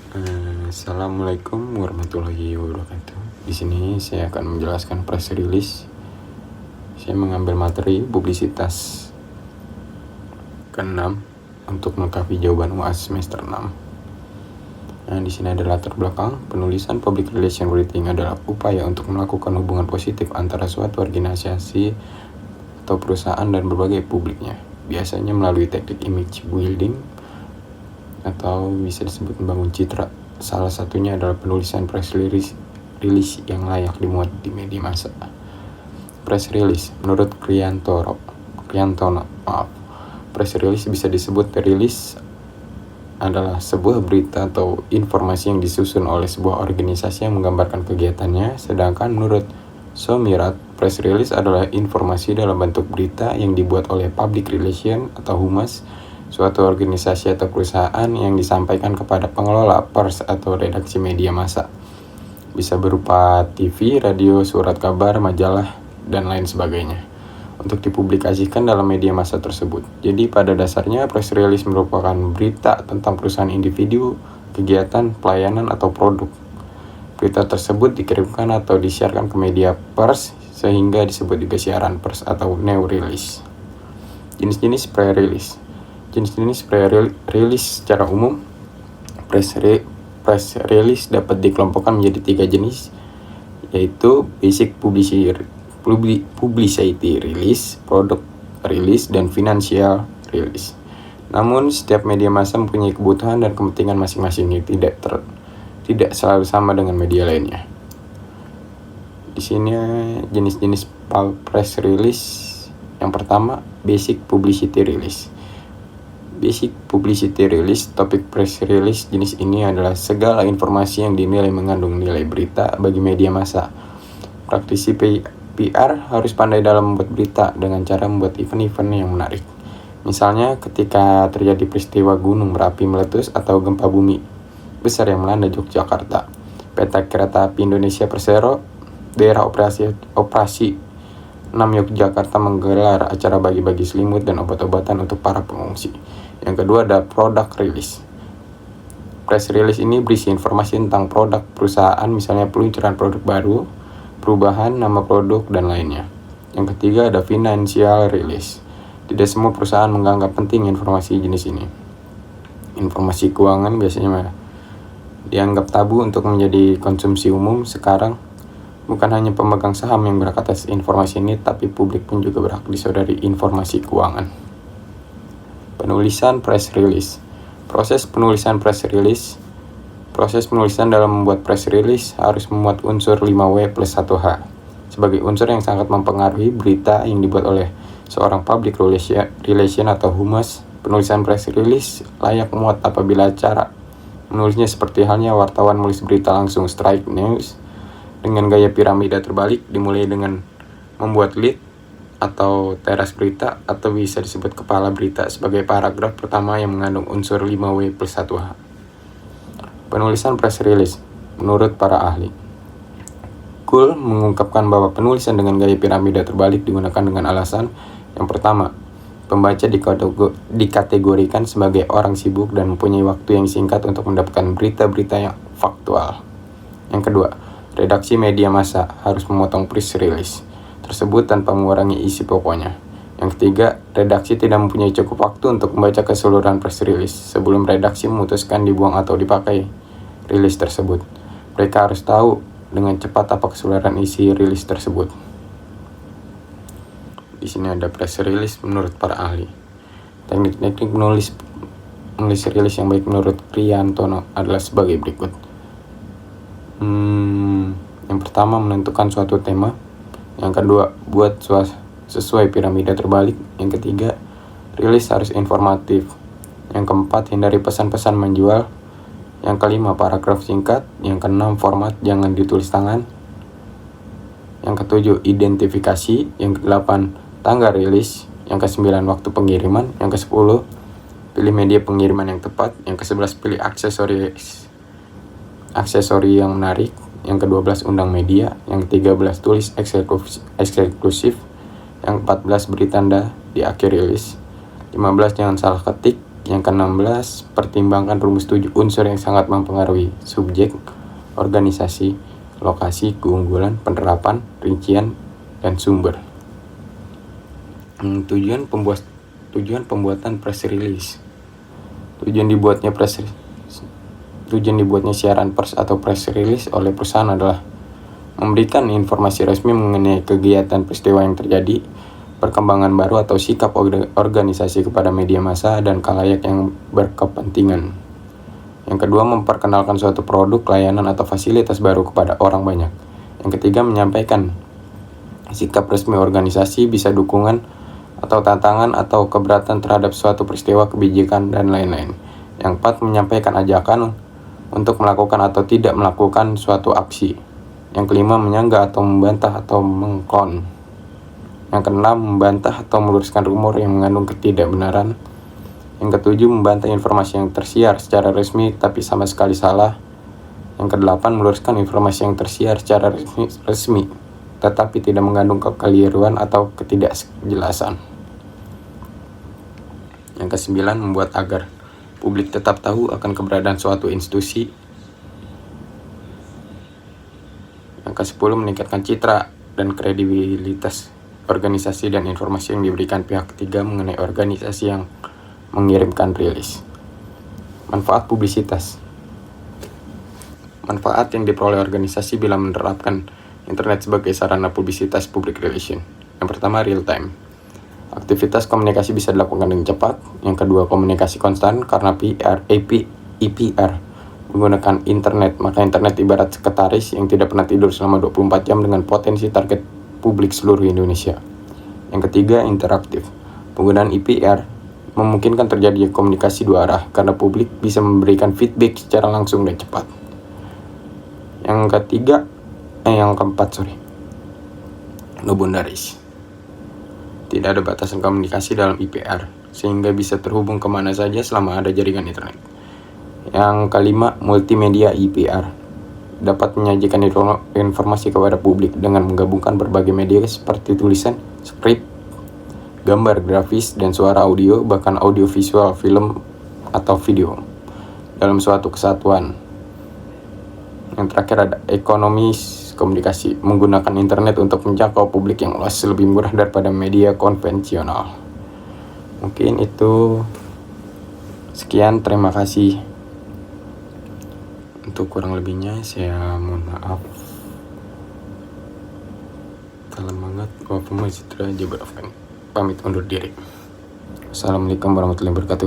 Assalamualaikum warahmatullahi wabarakatuh. Di sini saya akan menjelaskan press release. Saya mengambil materi publisitas ke-6 untuk melengkapi jawaban UAS semester 6. Nah, di sini ada latar belakang. Penulisan public relation writing adalah upaya untuk melakukan hubungan positif antara suatu organisasi atau perusahaan dan berbagai publiknya. Biasanya melalui teknik image building atau bisa disebut membangun citra. Salah satunya adalah penulisan press release yang layak dimuat di media massa. Press release, menurut Kriantono, press release bisa disebut rilis adalah sebuah berita atau informasi yang disusun oleh sebuah organisasi yang menggambarkan kegiatannya, sedangkan menurut Somirat, press release adalah informasi dalam bentuk berita yang dibuat oleh public relation atau humas suatu organisasi atau perusahaan yang disampaikan kepada pengelola pers atau redaksi media massa. Bisa berupa TV, radio, surat kabar, majalah, dan lain sebagainya untuk dipublikasikan dalam media massa tersebut. Jadi pada dasarnya press release merupakan berita tentang perusahaan individu, kegiatan, pelayanan, atau produk. Berita tersebut dikirimkan atau disiarkan ke media pers sehingga disebut juga siaran pers atau news release. Jenis-jenis press release. Jenis-jenis press release secara umum, press release dapat dikelompokkan menjadi 3 jenis, yaitu basic publicity release, product release, dan financial release. Namun setiap media massa mempunyai kebutuhan dan kepentingan masing-masing yang tidak selalu sama dengan media lainnya. Di sini jenis-jenis press release. Yang pertama, basic publicity release. Basic publicity release, topik press release jenis ini adalah segala informasi yang dinilai mengandung nilai berita bagi media massa. Praktisi PR harus pandai dalam membuat berita dengan cara membuat event-event yang menarik. Misalnya ketika terjadi peristiwa gunung berapi meletus atau gempa bumi besar yang melanda Yogyakarta, PT Kereta Api Indonesia Persero, daerah operasi 6 Yogyakarta menggelar acara bagi-bagi selimut dan obat-obatan untuk para pengungsi. Yang kedua ada product release. Press release ini berisi informasi tentang produk perusahaan, misalnya peluncuran produk baru, perubahan nama produk, dan lainnya. Yang ketiga ada financial release. Tidak semua perusahaan menganggap penting informasi jenis ini. Informasi keuangan biasanya dianggap tabu untuk menjadi konsumsi umum. Sekarang bukan hanya pemegang saham yang berhak atas informasi ini, tapi publik pun juga berhak disodari informasi keuangan. Penulisan press release. Proses penulisan press release. Proses penulisan dalam membuat press release harus memuat unsur 5W plus 1H sebagai unsur yang sangat mempengaruhi berita yang dibuat oleh seorang public relation atau humas. Penulisan press release layak memuat apabila cara menulisnya seperti halnya wartawan menulis berita langsung strike news dengan gaya piramida terbalik, dimulai dengan membuat lead atau teras berita atau bisa disebut kepala berita sebagai paragraf pertama yang mengandung unsur 5W plus 1H. Penulisan press release menurut para ahli. Kuhl mengungkapkan bahwa penulisan dengan gaya piramida terbalik digunakan dengan alasan yang pertama, pembaca dikategorikan sebagai orang sibuk dan mempunyai waktu yang singkat untuk mendapatkan berita-berita yang faktual. Yang kedua, redaksi media massa harus memotong press release tersebut tanpa mengurangi isi pokoknya. Yang ketiga, redaksi tidak mempunyai cukup waktu untuk membaca keseluruhan press release sebelum redaksi memutuskan dibuang atau dipakai rilis tersebut. Mereka harus tahu dengan cepat apa keseluruhan isi rilis tersebut. Di sini ada press release menurut para ahli. Teknik-teknik menulis rilis yang baik menurut Kriantono adalah sebagai berikut. Yang pertama, menentukan suatu tema. Yang kedua, buat sesuai piramida terbalik. Yang ketiga, rilis harus informatif. Yang keempat, hindari pesan-pesan menjual. Yang kelima, paragraf singkat. Yang keenam, format jangan ditulis tangan. Yang ketujuh, identifikasi. Yang kedelapan, tanggal rilis. Yang kesembilan, waktu pengiriman. Yang kesepuluh, pilih media pengiriman yang tepat. Yang kesebelas, pilih aksesori yang menarik. Yang ke-12 undang media. Yang ke-13 tulis eksklusif. Yang ke-14 beri tanda di akhir rilis. 15 jangan salah ketik. Yang ke-16, pertimbangkan rumus 7 unsur yang sangat mempengaruhi: subjek, organisasi, lokasi, keunggulan, penerapan, rincian, dan sumber. Tujuan pembuatan press release. Tujuan dibuatnya siaran pers atau press release oleh perusahaan adalah memberikan informasi resmi mengenai kegiatan peristiwa yang terjadi, perkembangan baru atau sikap organisasi kepada media massa dan khalayak yang berkepentingan. Yang kedua, memperkenalkan suatu produk, layanan, atau fasilitas baru kepada orang banyak. Yang ketiga, menyampaikan sikap resmi organisasi, bisa dukungan atau tantangan atau keberatan terhadap suatu peristiwa, kebijakan, dan lain-lain. Yang keempat, menyampaikan ajakan untuk melakukan atau tidak melakukan suatu aksi. Yang kelima, menyanggah atau membantah atau mengklon. Yang keenam, membantah atau meluruskan rumor yang mengandung ketidakbenaran. Yang ketujuh, membantah informasi yang tersiar secara resmi tapi sama sekali salah. Yang kedelapan, meluruskan informasi yang tersiar secara resmi tetapi tidak mengandung kekeliruan atau ketidakjelasan. Yang kesembilan, membuat agar publik tetap tahu akan keberadaan suatu institusi. Yang ke-10, meningkatkan citra dan kredibilitas organisasi dan informasi yang diberikan pihak ketiga mengenai organisasi yang mengirimkan rilis. Manfaat publisitas. Manfaat yang diperoleh organisasi bila menerapkan internet sebagai sarana publisitas public relation. Yang pertama, real time. Aktivitas komunikasi bisa dilakukan dengan cepat. Yang kedua, komunikasi konstan karena EPR menggunakan internet. Maka internet ibarat sekretaris yang tidak pernah tidur selama 24 jam dengan potensi target publik seluruh Indonesia. Yang ketiga, interaktif. Penggunaan IPR memungkinkan terjadinya komunikasi dua arah karena publik bisa memberikan feedback secara langsung dan cepat. Yang keempat, no boundaries. Tidak ada batasan komunikasi dalam IPR sehingga bisa terhubung kemana saja selama ada jaringan internet. Yang kelima, multimedia IPR dapat menyajikan informasi kepada publik dengan menggabungkan berbagai media seperti tulisan, skrip, gambar, grafis, dan suara audio, bahkan audio visual, film, atau video dalam suatu kesatuan. Yang terakhir ada ekonomi komunikasi, menggunakan internet untuk menjangkau publik yang luas lebih murah daripada media konvensional. Mungkin itu sekian, terima kasih. Untuk kurang lebihnya saya mohon maaf. Salam hangat, wafamu citra jabar. Pamit undur diri. Assalamualaikum warahmatullahi wabarakatuh.